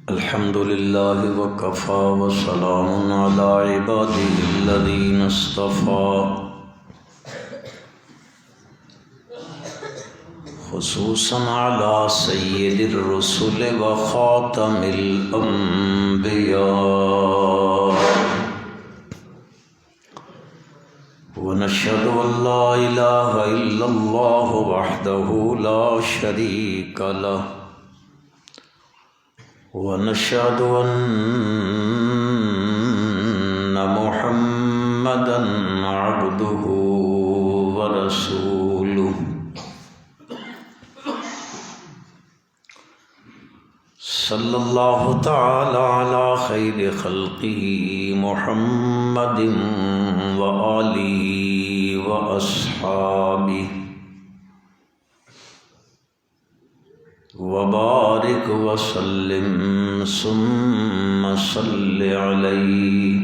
الحمد لله وكفى وسلام على عباده الذين اصطفى خصوصا على سيد الرسل وخاتم الأنبياء ونشهد أن لا إله إلا الله وحده لا شريك له ونشهد أن محمدا عبده ورسوله صلى الله تعالى على خير خلقه محمد وآله وأصحابه وبارك وسلم ثم صل عليه.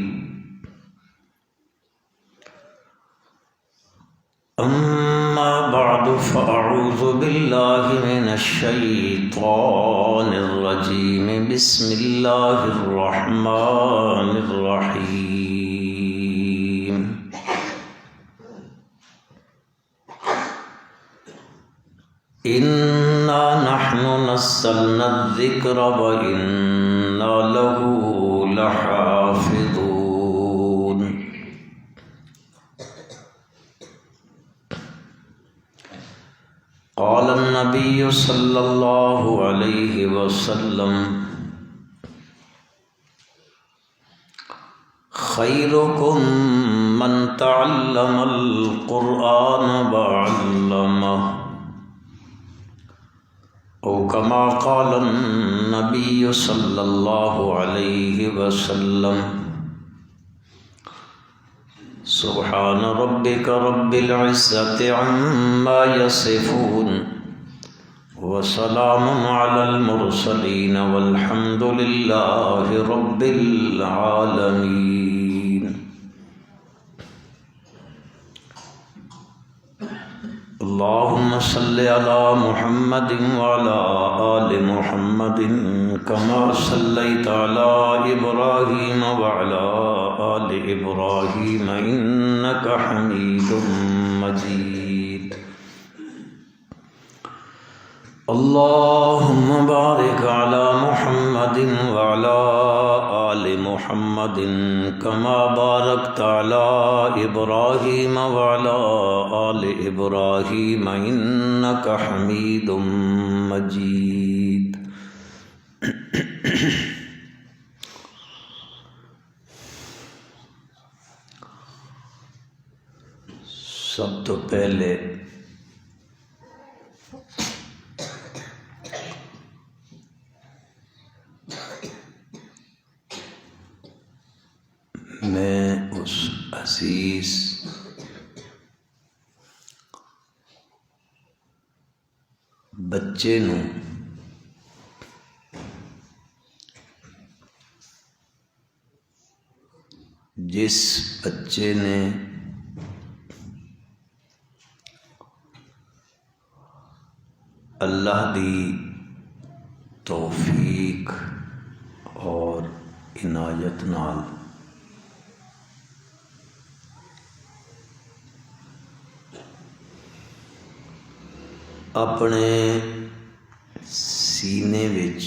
أما بعد فأعوذ بالله من الشيطان الرجيم. بسم الله الرحمن الرحيم. إنا نحن نزلنا الذكر وإنا له لحافظون. قال النبي صلى الله عليه وسلم: خيركم من تعلم القرآن وعلمه، أو كما قال النبي صلى الله عليه وسلم. سبحان ربك رب العزة عما يصفون وسلام على المرسلين والحمد لله رب العالمين. اللهم صل على محمد وعلى آل محمد كما صليت على إبراهيم وعلى آل إبراهيم إنك حميد مجيد. اللهم بارك على محمد وعلى آل محمد كما باركت على إبراهيم وعلى آل إبراهيم إنك حميد مجيد. سب تو پہلے میں اس عزیز بچے نو جس بچے نے اللہ دی توفیق اور عنایت نال اپنے سینے وچ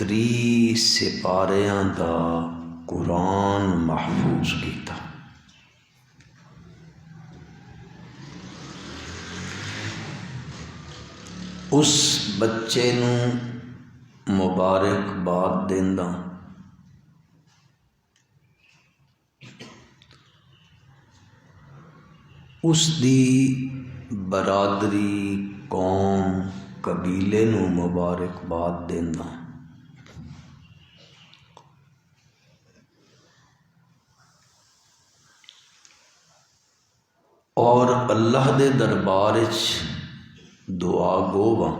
30 سپاریاں دا قرآن محفوظ کیتا. اس بچے نو مبارکباد دیندا اس دی برادری قوم قبیلے نو مبارکباد دیندا اور اللہ دے دربار وچ دعا گو واں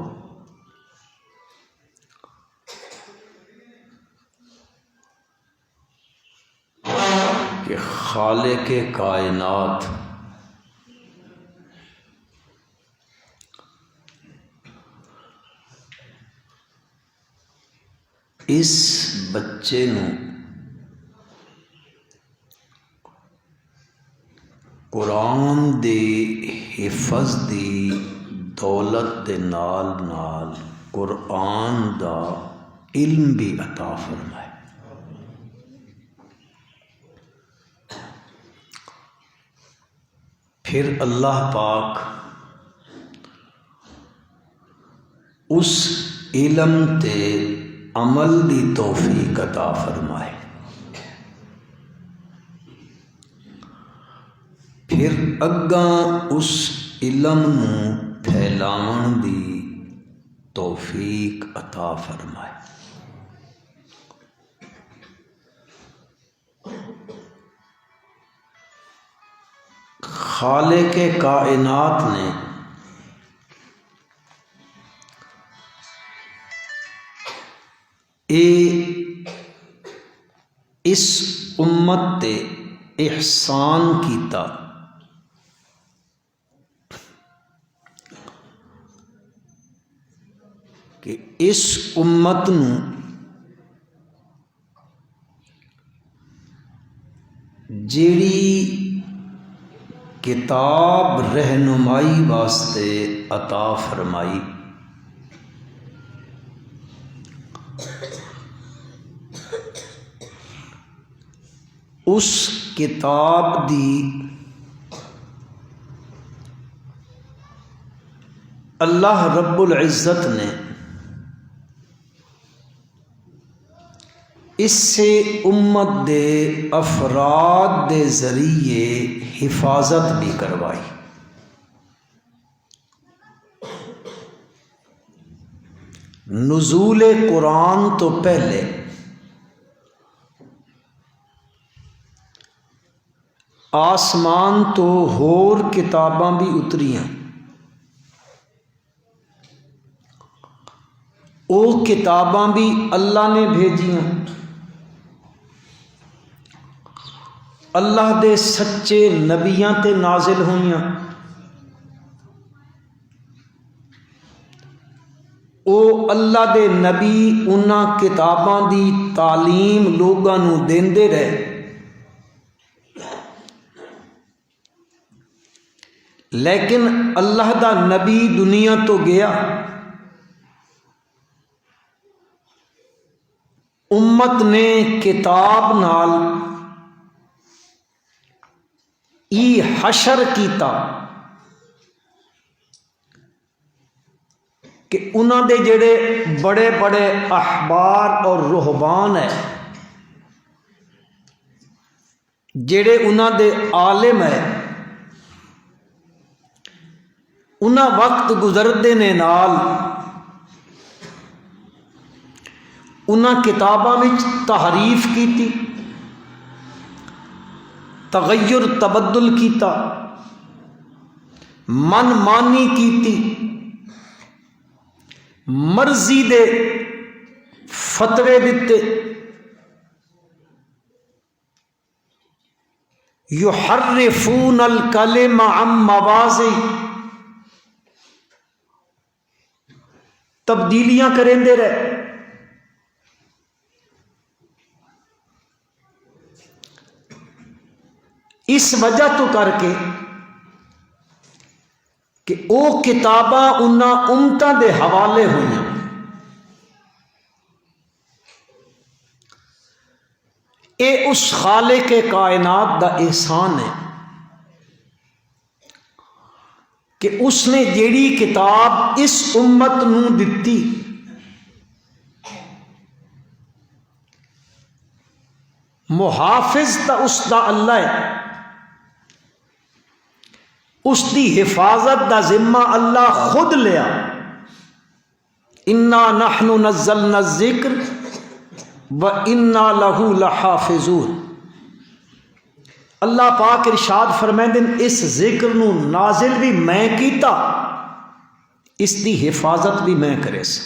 کہ خالق کائنات اس بچے نو قرآن دے حفظ دی دولت دے نال نال قرآن دا علم بھی عطا فرمائے۔ پھر اللہ پاک اس علم تے عمل دی توفیق عطا فرمائے۔ پھر اگاں اس علم نو پھیلاون دی توفیق عطا فرمائے۔ خالق کائنات نے اس امت تے احسان کیتا کہ اس امت نو جیڑی کتاب رہنمائی واسطے عطا فرمائی، اس کتاب دی اللہ رب العزت نے اس سے امت دے افراد دے ذریعے حفاظت بھی کروائی۔ نزول قرآن تو پہلے آسمان تو ہور کتاباں بھی اتریاں، او کتاباں بھی اللہ نے بھیجیاں، اللہ دے سچے نبیاں تے نازل ہوئیاں، او اللہ دے نبی انہاں کتاباں دی تعلیم لوگاں نو دیندے رہے، لیکن اللہ دا نبی دنیا تو گیا، امت نے کتاب نال ای حشر کیتا کہ انہاں دے جڑے بڑے بڑے احبار اور رہبان ہیں، جڑے انہاں دے عالم ہیں، انہاں وقت گزردے نے نال انہاں کتاباں وچ تحریف کیتی، تغیر تبدل کیتا، من مانی کیتی، مرضی دے فتوے دیتے، یحرفون الکلم عن مواضعہ، تبدیلیاں کریندے رہے۔ اس وجہ تو کر کے کہ او کتاباں انہاں امتاں دے حوالے ہوئیاں، اے اس خالق کائنات دا احسان ہے کہ اس نے جیڑی کتاب اس امت نو دتی، محافظ تا اس دا اللہ ہے، اس دی حفاظت دا ذمہ اللہ خود لیا۔ انا نحن نزلنا الذکر وَإِنَّا لَهُ لَحَافِظُونَ۔ اللہ پاک ارشاد فرمائیں اس ذکر نو نازل بھی میں کیتا، اس دی حفاظت بھی میں کرے سا۔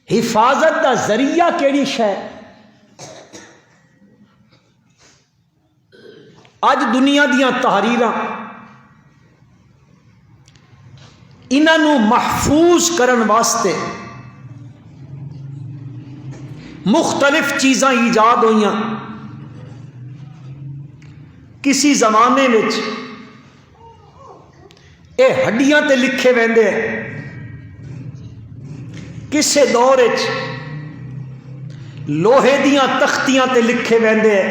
حفاظت دا ذریعہ کیڑی شے؟ اج دنیا دیاں تحریراں انہاں نو محفوظ کرن واسطے مختلف چیزاں ایجاد ہوئیاں. کسی زمانے میں اے ہڈیاں تے لکھے ویندے ہیں، کسے دور لوہے دیاں تختیاں تے لکھے ویندے ہیں.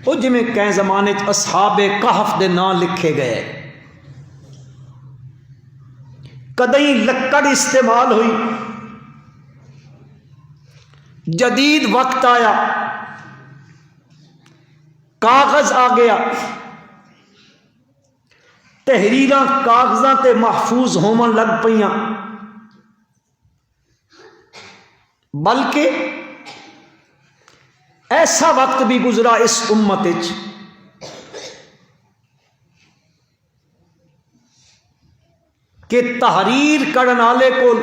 وہ جی میں کہیں زمانے اصحاب کہف دے نام لکھے گئے. کدیں لکڑ استعمال ہوئی، جدید وقت آیا، کاغذ آ گیا، تحریراں کاغذاں تے محفوظ ہون لگ پئیاں. بلکہ ایسا وقت بھی گزرا اس امت وچ کہ تحریر کرن والے کول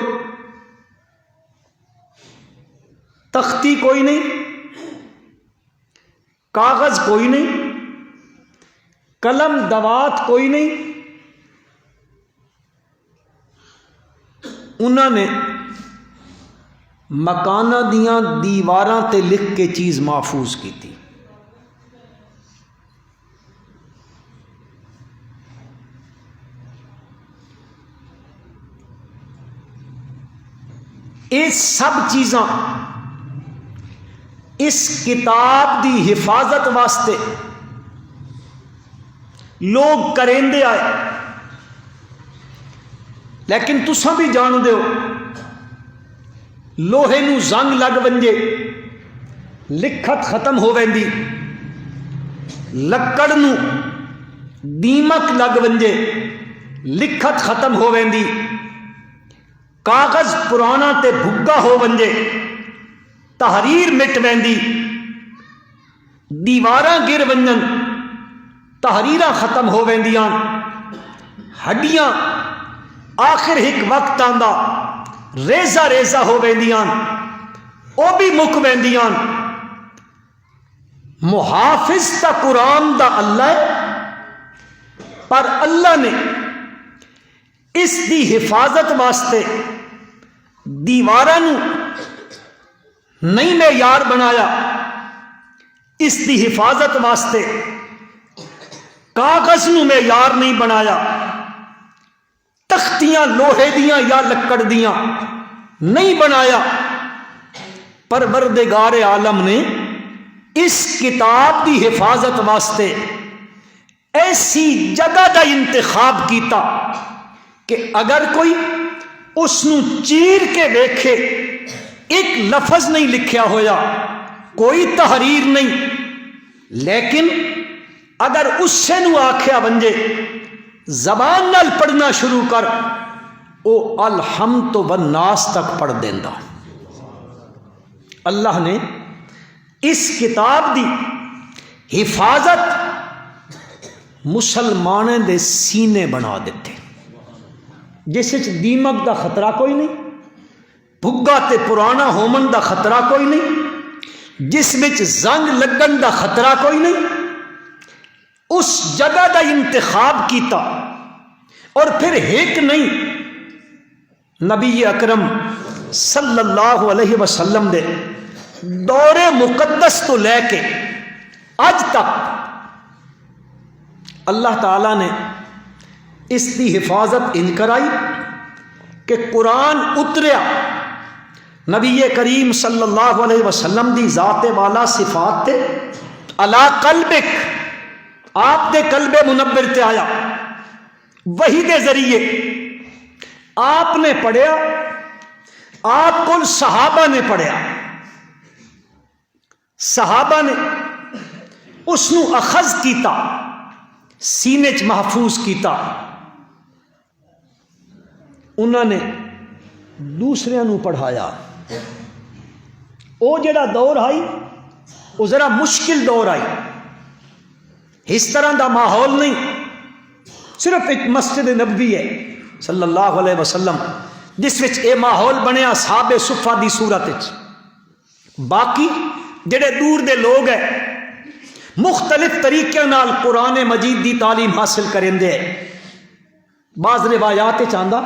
تختی کوئی نہیں، کاغذ کوئی نہیں، قلم دوات کوئی نہیں. انہوں نے مکانہ دیاں دیواراں تے لکھ کے چیز محفوظ کی تھی. یہ سب چیزاں اس کتاب دی حفاظت واسطے لوگ کریندے آئے. لیکن تساں بھی جان دے ہو لوہے نو زنگ لگ ونجے لکھت ختم ہو ویندی، لکڑ نو دیمک لگ ونجے لکھت ختم ہو ویندی، کاغذ پرانا تے بھگا ہو ونجے تحریر مٹ ویندی، دیواراں گر ونجن تحریراں ختم ہو ویندیاں، ہڈیاں آخر ایک وقت آندا ریزہ ریزہ ہو ویندیاں، او بھی مک ویندیاں. محافظ تا قرآن دا اللہ ہے، پر اللہ نے اس دی حفاظت واسطے دیواراں نو نہیں معیار بنایا، اس دی حفاظت واسطے کاغذ نو معیار نہیں بنایا، تختیاں لوہے دیاں یا لکڑ دیاں نہیں بنایا. پروردگار عالم نے اس کتاب دی حفاظت واسطے ایسی جگہ دا انتخاب کیتا کہ اگر کوئی اس نو چیر کے ویکھے ایک لفظ نہیں لکھیا ہویا، کوئی تحریر نہیں، لیکن اگر اس سے نو آکھیا ونجے زبان نال پڑھنا شروع کر، او الحمد والناس تک پڑھ دیندا. اللہ نے اس کتاب دی حفاظت مسلمانوں دے سینے بنا دیتے، جس وچ دیمک دا خطرہ کوئی نہیں، بھگا تے پرانا ہومن دا خطرہ کوئی نہیں، جس وچ زنگ لگن دا خطرہ کوئی نہیں. اس جگہ دا انتخاب کیتا، اور پھر ایک نہیں، نبی اکرم صلی اللہ علیہ وسلم دے دور مقدس تو لے کے اج تک اللہ تعالی نے اس دی حفاظت ان کرائی کہ قرآن اتریا نبی کریم صلی اللہ علیہ وسلم دی ذات والا صفات تے علا قلبک، آپ دے قلب منور تے آیا، وحی دے ذریعے آپ نے پڑھیا، آپ کو صحابہ نے پڑھیا، صحابہ نے اس نو اخذ کیتا، سینے چ محفوظ کیتا، انہوں نے دوسرے نو پڑھایا. او جڑا دور آئی وہ ذرا مشکل دور آئی، اس طرح دا ماحول نہیں، صرف ایک مسجد نبوی ہے صلی اللہ علیہ وسلم جس وچ اے ماحول بنیا اصحاب صفہ دی صورت وچ. باقی جڑے دور دے لوگ ہیں مختلف طریقے نال قرآن مجید دی تعلیم حاصل کریں دے. بعض روایات چاہتا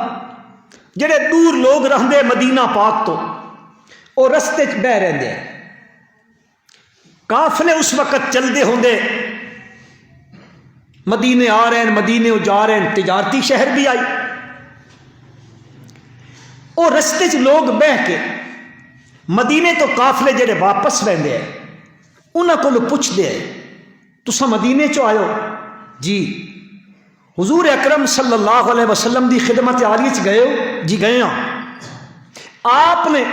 جڑے دور لوگ رہندے مدینہ پاک تو وہ رستے چ بہ رہندے، قافلے اس وقت چلدے ہوندے، مدینے آ رہے ہیں مدینے جا رہے ہیں، تجارتی شہر بھی آئی، وہ رستے چ لوگ بہ کے مدینے تو قافلے جڑے واپس ویندے ہیں انہاں کو پوچھدے تساں مدینے چ آئے ہو؟ جی۔ حضور اکرم صلی اللہ علیہ وسلم دی خدمت عالیہ چ گئے ہو؟ جی گئے ہاں۔ آپ نے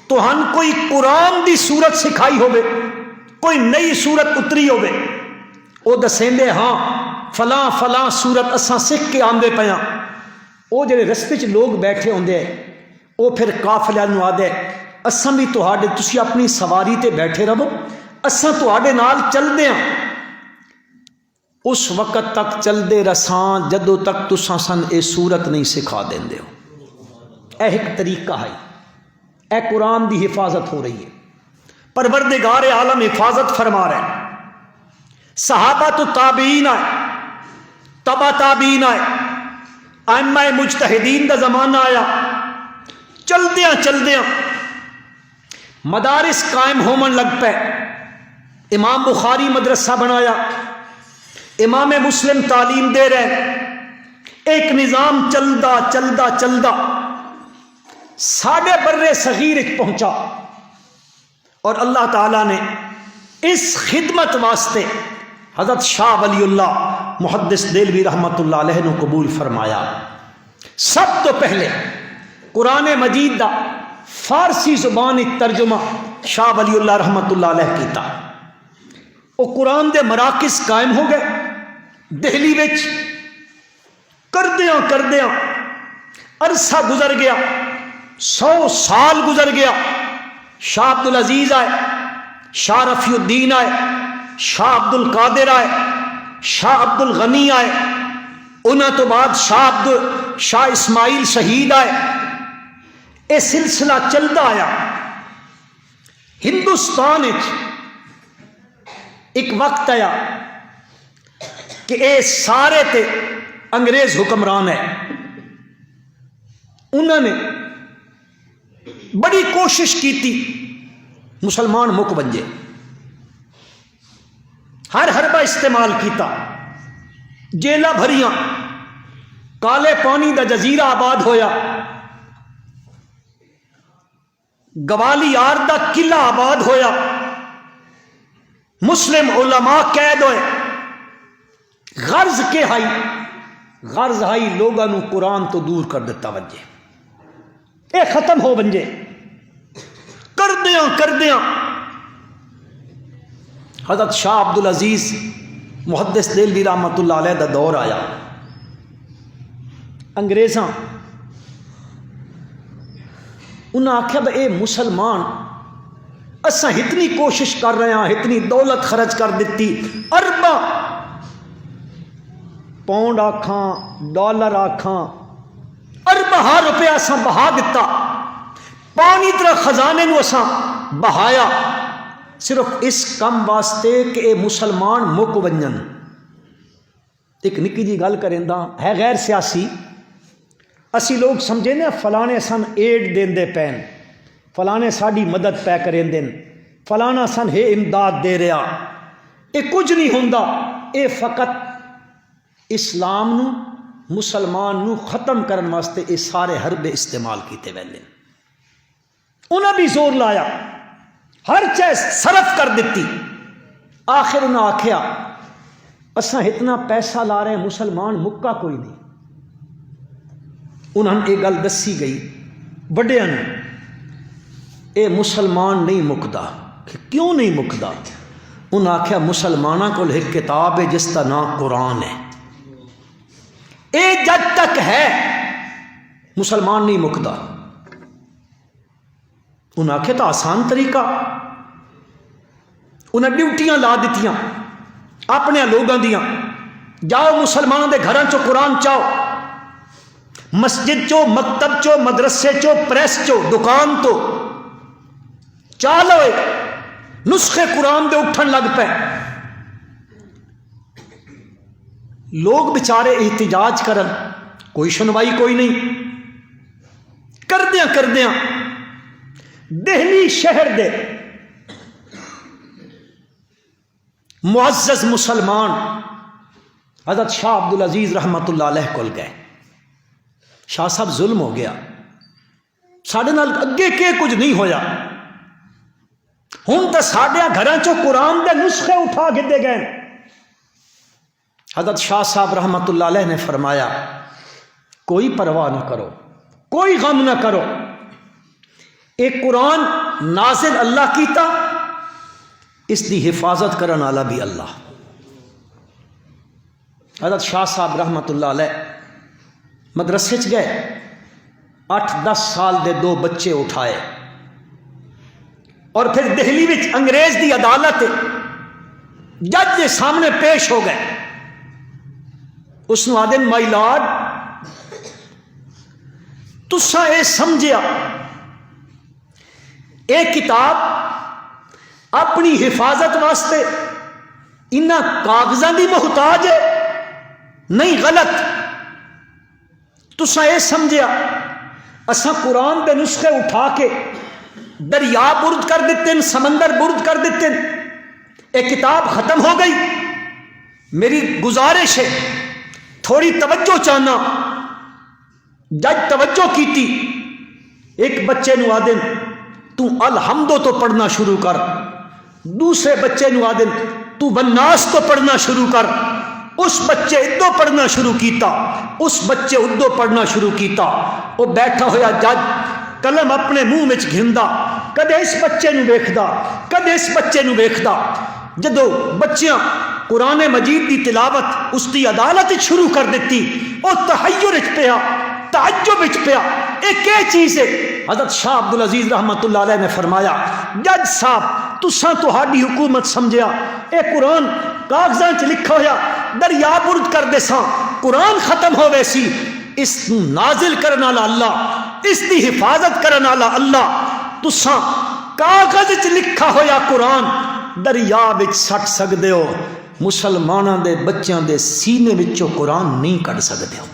توہن کوئی قرآن دی سورت سکھائی ہوگے، کوئی نئی سورت اتری ہوگے؟ وہ دسیندے ہاں فلاں فلاں سورت اساں سکھ کے آندے پیاں۔ وہ جڑے رستے چ لوگ بیٹھے ہوندے وہ پھر قافلے نوں آدھے اساں بھی تہاڈے، تسی اپنی سواری تے بیٹھے رہو، اساں تہاڈے نال چلدے ہاں۔ اس وقت تک چلدے رساں جدوں تک تساں سن اے سورت نہیں سکھا دیندے ہو۔ اے ایک طریقہ ہے، اے قرآن دی حفاظت ہو رہی ہے، پروردگار عالم حفاظت فرما رہے ہیں۔ صحابہ تو تابعین آئے، تبا تابعین آئے، ائمہ مجتہدین دا زمانہ آیا، چلدیاں چلدیاں مدارس قائم ہومن لگ پے۔ امام بخاری مدرسہ بنایا، امام مسلم تعلیم دے رہے، ایک نظام چلدا چلدا چلدا ساڑھے برے صغیر پہنچا، اور اللہ تعالیٰ نے اس خدمت واسطے حضرت شاہ ولی اللہ محدث دہلوی رحمت اللہ علیہ نے قبول فرمایا۔ سب تو پہلے قرآن مجید دا فارسی زبان ترجمہ شاہ ولی اللہ رحمت اللہ علیہ کیتا۔ وہ قرآن دے مراکز قائم ہو گئے دہلی وچ، کردیاں کردیاں عرصہ گزر گیا، 100 سال گزر گیا۔ شاہ عبد العزیز آئے، شاہ رفیع الدین آئے، شاہ عبد القادر آئے، شاہ عبد الغنی آئے، انہاں تو بعد شاہ اسماعیل شہید آئے۔ یہ سلسلہ چلتا آیا۔ ہندوستان ایک وقت آیا کہ اے سارے تے انگریز حکمران ہے، انہوں نے بڑی کوشش کی تھی مسلمان مک بنجے، ہر حربہ استعمال کیتا، جیلہ بھریاں، کالے پانی دا جزیرہ آباد ہویا، گوالیار دا قلعہ آباد ہویا، مسلم علماء قید ہوئے۔ غرض کے ہائی، غرض ہائی لوگاں نو قرآن تو دور کر دیتا وجے، اے ختم ہو بنجے۔ کردیاں کردیاں حضرت شاہ عبد العزیز محدث دہلوی رحمت اللہ علیہ دا دور آیا۔ انگریزاں انہاں آکھیا بھئی اے مسلمان اساں اتنی کوشش کر رہے ہیں، اتنی دولت خرچ کر دیتی، ارباں پاؤنڈ آکھاں ڈالر آکھاں ارباں روپے اساں بہا دیتا، پانی طرح خزانے نو اساں بہایا، صرف اس کم واسطے کہ اے مسلمان مک ونجن۔ ایک نکی جی گل کریندا ہے غیر سیاسی، اسی لوگ سمجھے نا فلانے سن ایڈ دیندے پین، فلانے ساڈی مدد پہ کریں دین، فلانا سن ہے امداد دے رہا، اے کچھ نہیں ہوندا، اے فقط اسلام نو مسلمان نو ختم کرن واسطے اے سارے حربے استعمال کیتے ویندے۔ انہاں بھی زور لایا، ہر چیز صرف کر دیتی، آخر انہاں آکھیا اساں اتنا پیسہ لا رہے ہیں مسلمان مکہ کوئی نہیں۔ انہاں نے یہ گل دسی گئی بڑیاں نے، اے مسلمان نہیں مکدا، کیوں نہیں مکدا؟ انہاں آکھیا مسلماناں کول ایک کتاب ہے جس کا نام قرآن ہے، اے جد تک ہے مسلمان نہیں مکدا۔ انہاں آکھیا تو آسان طریقہ، انہیں ڈیوٹیاں لا دیتیاں اپنے لوگوں دیاں، جاؤ مسلمانوں دے گھراں چو قرآن چاؤ، مسجد چو، مکتب چو، مدرسے چو، پریس چو، دکان تو چالو، نسخے قرآن دے اٹھن لگ پے۔ لوگ بچارے احتجاج کرن، کوئی سنوائی کوئی نہیں، کردیاں کردیاں دہلی شہر دے معزز مسلمان حضرت شاہ عبدالعزیز رحمت اللہ علیہ کول گئے. شاہ صاحب ظلم ہو گیا, ساڈے نال اگے کے کچھ نہیں ہویا, ہوں تو ساڈے گھراں چوں قرآن دے نسخے اٹھا کے دے گئے. حضرت شاہ صاحب رحمت اللہ علیہ نے فرمایا کوئی پرواہ نہ کرو, کوئی غم نہ کرو, ایک قرآن نازل اللہ کیتا, اس دی حفاظت کرن والا بھی اللہ. حضرت شاہ صاحب رحمت اللہ علیہ مدرسے چ گئے, 8-10 سال دے 2 بچے اٹھائے اور پھر دہلی وچ انگریز دی عدالت جج کے سامنے پیش ہو گئے. اس نو آدن مائی لارڈ تساں اے سمجھیا اے کتاب اپنی حفاظت واسطے انہاں کاغذاں دی محتاج ہے؟ نہیں, غلط. تساں اے سمجھیا اساں قرآن دے نسخے اٹھا کے دریا برد کر دیتے ہیں, سمندر برد کر دیتے ہیں, ایک کتاب ختم ہو گئی. میری گزارش ہے تھوڑی توجہ چاہنا. جج توجہ کیتی, ایک بچے نو آدن تو الحمدو تو پڑھنا شروع کر, دوسرے بچے نو آدن تو بناس تو پڑھنا شروع کر. اس بچے ادو پڑھنا شروع کیتا, اس بچے ادو پڑھنا شروع کیتا. وہ بیٹھا ہویا جج قلم اپنے منہ میں گھندا, کدے اس بچے نو ویکھدا, کدے اس بچے نو ویکھدا. جدو بچیاں قرآن مجید دی تلاوت اس دی عدالت شروع کر دیتی, وہ تحیر وچ پیا, تعجب وچ پیا, ایک چیز ہے. حضرت شاہ عبدالعزیز رحمت اللہ علیہ نے فرمایا جج صاحب تساں تہاڈی حکومت سمجھیا اے قرآن کاغذاں چ لکھا ہویا دریا برد کر دے ساں قرآن ختم ہوے سی. اس نازل کرن والا اللہ, اس دی حفاظت کرن والا اللہ. تساں کاغذ چ لکھا ہویا قرآن دریا وچ سٹ سکدے ہو, مسلماناں دے بچیاں دے سینے وچوں قرآن نہیں کڈ سکدے ہو.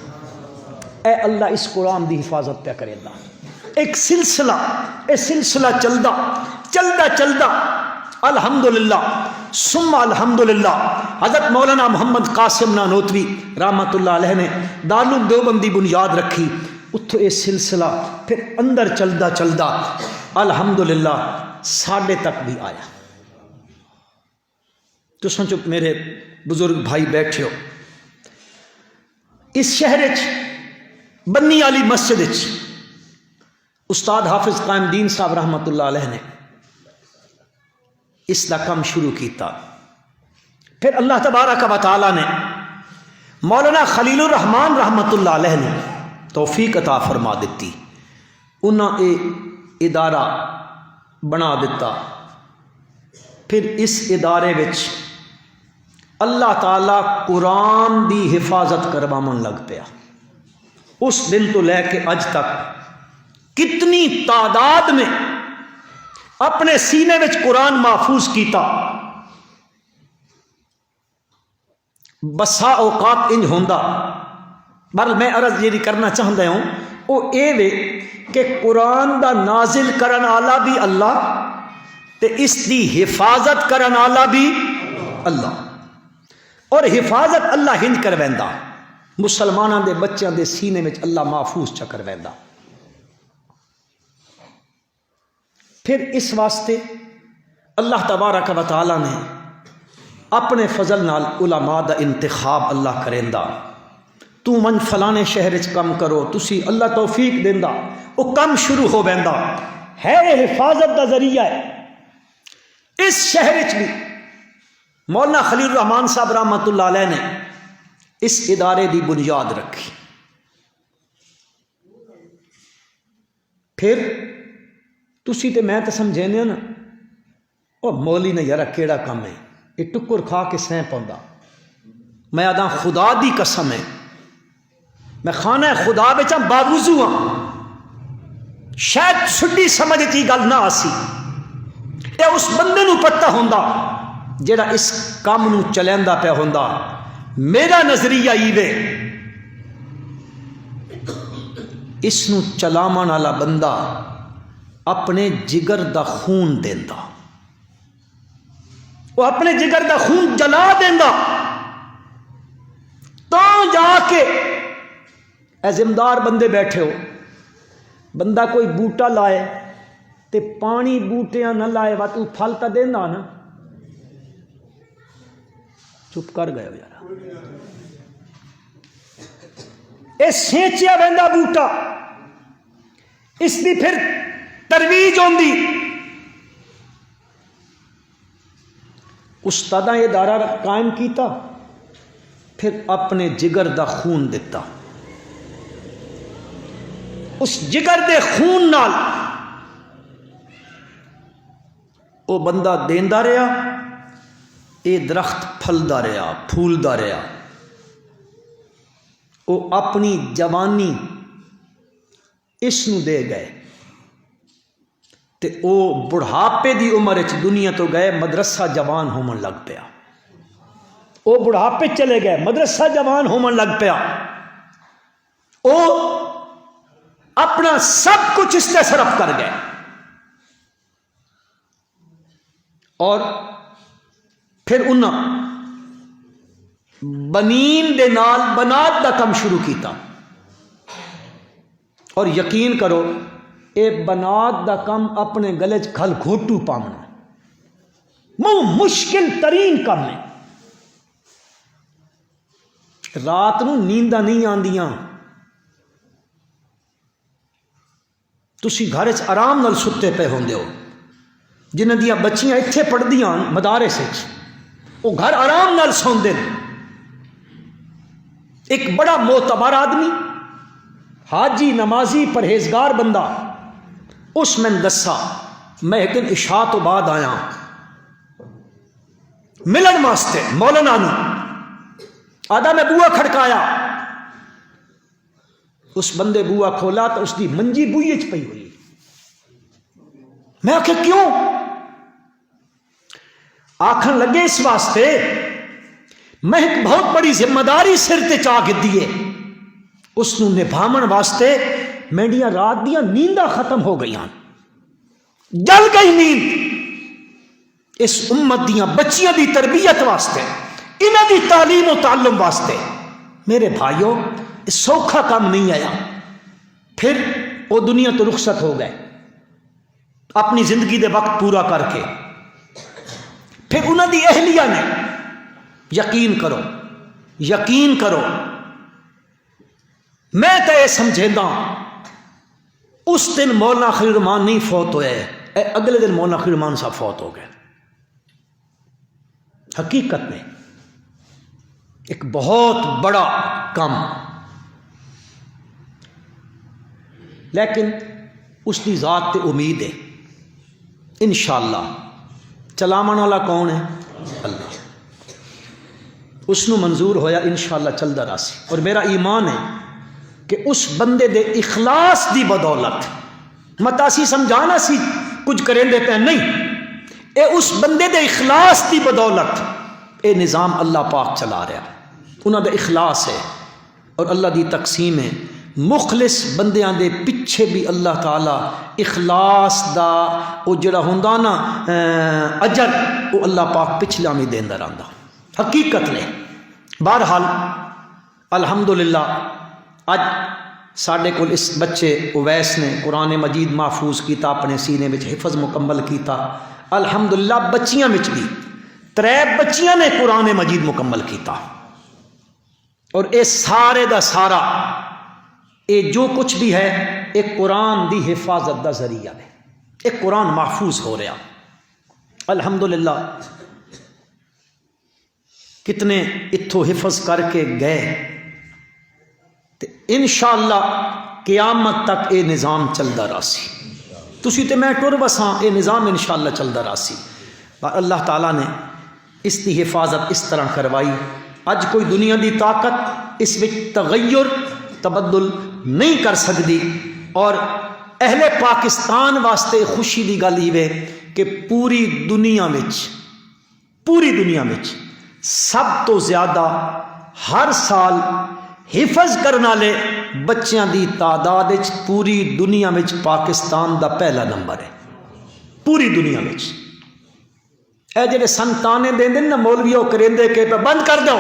اے اللہ اس قرآن دی حفاظت پہ کرے اللہ. ایک سلسلہ, اے سلسلہ چلدا چلدا چلدا الحمدللہ ثم الحمدللہ حضرت مولانا محمد قاسم نانوتوی رحمت اللہ علیہ نے دارالعلوم دیوبند دی بنیاد رکھی. اتھوں یہ سلسلہ پھر اندر چلدا چلدا الحمدللہ ساڈے تک بھی آیا. تو سمجھو میرے بزرگ بھائی بیٹھے ہو, اس شہر بنی والی مسجد استاد حافظ قائم دین صاحب رحمت اللہ علیہ نے اس کا کام شروع کیتا. پھر اللہ تبارک و تعالی نے مولانا خلیل الرحمان رحمت اللہ علیہ نے توفیق عطا فرما دیتی, انہاں اے ادارہ بنا دیتا. پھر اس ادارے وچ اللہ تعالی قرآن دی حفاظت کرواون لگ پیا. اس دن تو لے کے اج تک کتنی تعداد میں اپنے سینے وچ قرآن محفوظ کیتا. بسا اوقات انج ہوندا, بل میں عرض یہ کرنا چاہتا ہوں وہ اے وے کہ قرآن دا نازل کرن والا بھی اللہ تے اس دی حفاظت کرن والا بھی اللہ. اور حفاظت اللہ ہنج کرویندا, مسلمانوں دے بچیاں دے سینے وچ اللہ محفوظ چا کرویندا. پھر اس واسطے اللہ تبارک و تعالی نے اپنے فضل نال علماء دا انتخاب اللہ کریندا. تو من فلانے شہر وچ کم کرو, تسی اللہ توفیق دیندا, وہ کم شروع ہو ویندا ہے. حفاظت دا ذریعہ ہے. اس شہر وچ بھی مولانا خلیل الرحمان صاحب رحمت اللہ علیہ نے اس ادارے دی بنیاد رکھی. پھر تسی تے میں تے سمجھینے نا او مولی نے یارا کیڑا کم ہے, یہ ٹکر کھا کے سین پوندا. میں آدھا خدا دی قسم ہے, میں خانہ خدا بچا باوضو ہاں, شاید چھٹی سمجھ کی گل نہ آسی. یہ اس بندے نو پتہ ہوندا جیڑا اس کام نو چلیندا پیا ہوندا. میرا نظریہ ایوے اس نو چلاون والا بندہ اپنے جگر دا خون دیندا، وہ اپنے جگر دا خون جلا دیندا تو جا کے اے ذمہ بندے بیٹھے ہو، بندہ کوئی بوٹا لائے تے پانی بوٹیاں نہ لائے وا تو پھل تا دینا نا، چپ کر گئے ہو یار، اے سینچیا ویندا بوٹا، اس دی پھر ترویج ہوندی، استاداں یہ ادارہ قائم کیتا، پھر اپنے جگر دا خون دیتا، اس جگر دے خون نال وہ بندہ دیندا رہا، اے درخت پھلدا رہا، پھولدا رہا، وہ اپنی جوانی اس نو دے گئے تے او بڑھاپے دی عمر وچ دنیا تو گئے، مدرسہ جوان ہومن لگ پیا، او بڑھاپے چلے گئے، مدرسہ جوان ہومن لگ پیا، او اپنا سب کچھ اس تے صرف کر گئے، اور پھر انہاں بنین دے نال بنات دا کم شروع کیتا، اور یقین کرو اے بنات دا کم اپنے گلے چ کھل گھوٹو پامنا مشکل ترین کم ہے، رات نو نینداں نہیں آندیاں، تسی گھر چ آرام نال ستے پے ہوندے ہو، جنہاں دیاں بچیاں اتھے پڑھدیاں مدارس وچ، وہ گھر آرام نال سوندے نے، ایک بڑا معتبر آدمی حاجی نمازی پرہیزگار بندہ اس میں دسا، میں ایک دن عشاء تو بعد آیا ملن واسطے مولانا نو، آدھا میں بوا کھڑکایا، اس بندے بوا کھولا تو اس دی منجی بوئی چ پئی ہوئی، میں آخیا کیوں؟ آکھن لگے اس واسطے میں ایک بہت بڑی ذمہ داری سر تے چا کے دیے، اس نو نبھاون واسطے میڈیاں رات دیاں نینداں ختم ہو گئی، جل گئی نیند، اس امت دیاں بچیاں دی تربیت واسطے، انہاں دی تعلیم و تعلم واسطے، میرے بھائیو سوکھا کام نہیں آیا، پھر وہ دنیا تو رخصت ہو گئے اپنی زندگی دے وقت پورا کر کے، پھر انہاں دی اہلیہ نے، یقین کرو میں تو یہ سمجھیندہ اس دن مولانا خلیل الرحمان نہیں فوت ہوئے، اگلے دن مولانا خلیل الرحمان صاحب فوت ہو گئے، حقیقت میں ایک بہت بڑا کام، لیکن اس کی ذات تے امید ہے، انشاءاللہ چلاون والا کون ہے؟ اللہ، اس نو منظور ہویا انشاءاللہ چلدا راسی، اور میرا ایمان ہے کہ اس بندے دے اخلاص دی بدولت، متاسی سمجھانا سی کچھ کریں دے پہ نہیں، اے اس بندے دے اخلاص دی بدولت اے نظام اللہ پاک چلا رہا، انہاں دے اخلاص ہے، اور اللہ دی تقسیم ہے، مخلص بندیاں دے پیچھے بھی اللہ تعالی اخلاص دا او جڑا ہوندا نا اجر، وہ اللہ پاک پچھلا میں دیندا رہندا، حقیقت نے۔ بہرحال الحمدللہ اج ساڈے کول اس بچے اویس نے قرآن مجید محفوظ کیتا، اپنے سینے میں حفظ مکمل کیتا، الحمدللہ بچیاں وچ بھی 3 بچیاں نے قرآن مجید مکمل کیتا، اور اے سارے دا سارا اے جو کچھ بھی ہے ایک قرآن دی حفاظت دا ذریعہ ہے، ایک قرآن محفوظ ہو رہا، الحمدللہ۔ کتنے اتھو حفظ کر کے گئے، انشاءاللہ قیامت تک اے نظام چلدا راسی، تسی تے میں ٹر بساں اے نظام انشاءاللہ چلدا راسی، پر اللہ تعالیٰ نے اس دی حفاظت اس طرح کروائی، اج کوئی دنیا دی طاقت اس وچ تغیر تبدل نہیں کر سکتی، اور اہل پاکستان واسطے خوشی دی گل یہ کہ پوری دنیا وچ سب تو زیادہ ہر سال حفظ کرنے والے بچیاں دی تعداد پوری دنیا میں پاکستان دا پہلا نمبر ہے پوری دنیا میں. اے جڑے سنتانے دیں نا مولویوں کریندے کے بند کر دو،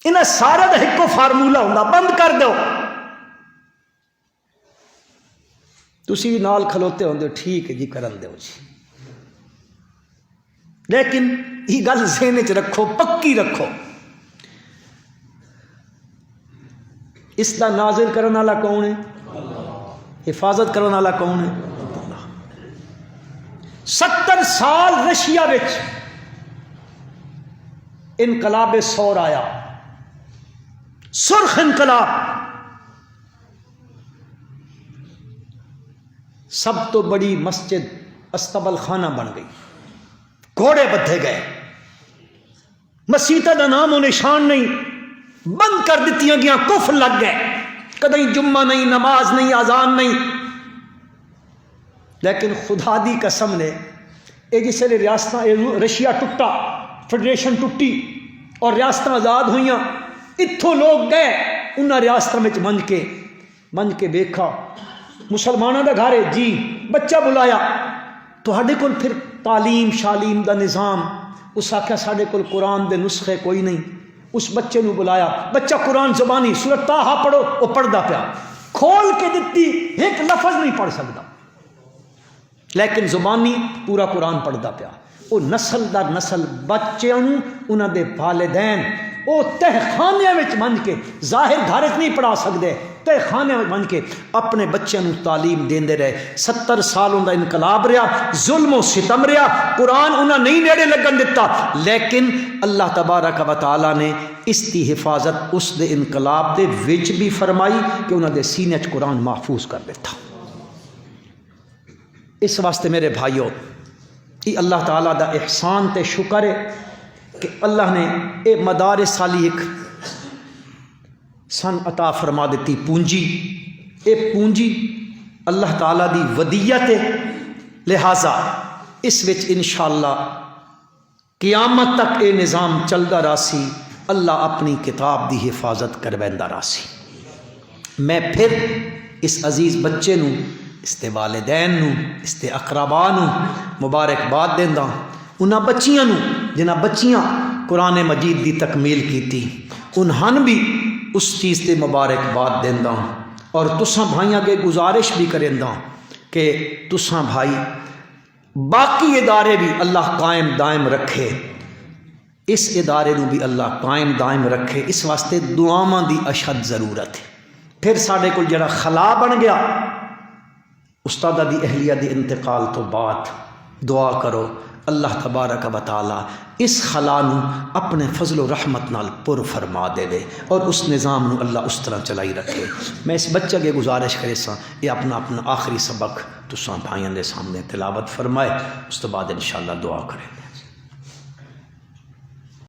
انہیں سارا دا ایک فارمولا ہوندا بند کر دو. تسی بھی نال کھلوتے ہوندے ٹھیک ہے جی کرن دیو جی، لیکن یہ گل ذہن وچ رکھو، پکی رکھو، اس دا نازل کرن والا کون ہے؟ حفاظت کرن والا کون ہے؟ 70 سال رشیا وچ انقلاب سور آیا، سرخ انقلاب. سب تو بڑی مسجد استبل خانہ بن گئی، گھوڑے بدھے گئے، مسیطہ دا نام و نشان نہیں، بند کر دیتیاں گیا، کفر لگ گئے، کدیں جمعہ نہیں، نماز نہیں، اذان نہیں. لیکن خدا دی قسم نے یہ جس ویلے ریاستاں رشیا ٹوٹا، فیڈریشن ٹوٹی اور ریاستاں آزاد ہوئیاں، اتھوں لوگ گئے انہاں ریاستاں میں منج کے دیکھا مسلمانوں دا گھر ہے جی، بچہ بلایا تو ہڈے کول پھر تعلیم شالیم دا نظام، اس آکھیا ساڈے کول قرآن دے نسخے کوئی نہیں. اس بچے نو بلایا، بچہ قرآن زبانی سورۃ طٰہٰ پڑھو، وہ پڑھدا پیا، کھول کے دتی ایک لفظ نہیں پڑھ سکتا لیکن زبانی پورا قرآن پڑھدا پیا. وہ نسل در نسل بچیاں نو انہاں دے والدین وہ تہ خانے وچ بن کے، ظاہر گھر وچ نہیں پڑھا سکدے، تہ خانے وچ بن کے اپنے بچیاں نو تعلیم دیندے رہے. 70 سالوں دا انقلاب رہا، ظلم و ستم رہا، قرآن انہاں نہیں نیڑے لگن دتا، لیکن اللہ تبارک و تعالی نے اس دی حفاظت اس دے انقلاب دے وچ بھی فرمائی کہ انہاں دے سینے وچ قرآن محفوظ کر دیتا. اس واسطے میرے بھائیو، یہ اللہ تعالیٰ دا احسان تے شکر ہے کہ اللہ نے اے مدار سالیک سن عطا فرما دیتی پونجی. اے پونجی اللہ تعالیٰ دی ودیت ہے، لہٰذا اس وچ انشاءاللہ قیامت تک اے نظام چلدا راسی، اللہ اپنی کتاب دی حفاظت کرویندا راسی. میں پھر اس عزیز بچے نو، اس دے والدین نو، اس دے اقرباء نو مبارکباد دیندا، انہاں بچیاں نو جنہاں بچیاں قرآن مجید دی تکمیل کیتی، انہاں بھی اس چیز تے مبارکباد دیندا، اور تساں بھائیاں کے گزارش بھی کریندا کہ تساں بھائی باقی ادارے بھی اللہ قائم دائم رکھے، اس ادارے نو بھی اللہ قائم دائم رکھے. اس واسطے دعاواں دی اشد ضرورت ہے. پھر ساڈے کول جڑا خلا بن گیا استادہ دی اہلیہ دی انتقال تو بعد، دعا کرو اللہ تبارک و تعالی اس خلا نو اپنے فضل و رحمت نال پر فرما دے دے اور اس نظام نو اللہ اس طرح چلائی رکھے. میں اس بچے کے گزارش کرے سا یہ اپنا آخری سبق تساں بھائیاں دے سامنے تلاوت فرمائے، اس تو بعد انشاءاللہ دعا کرے.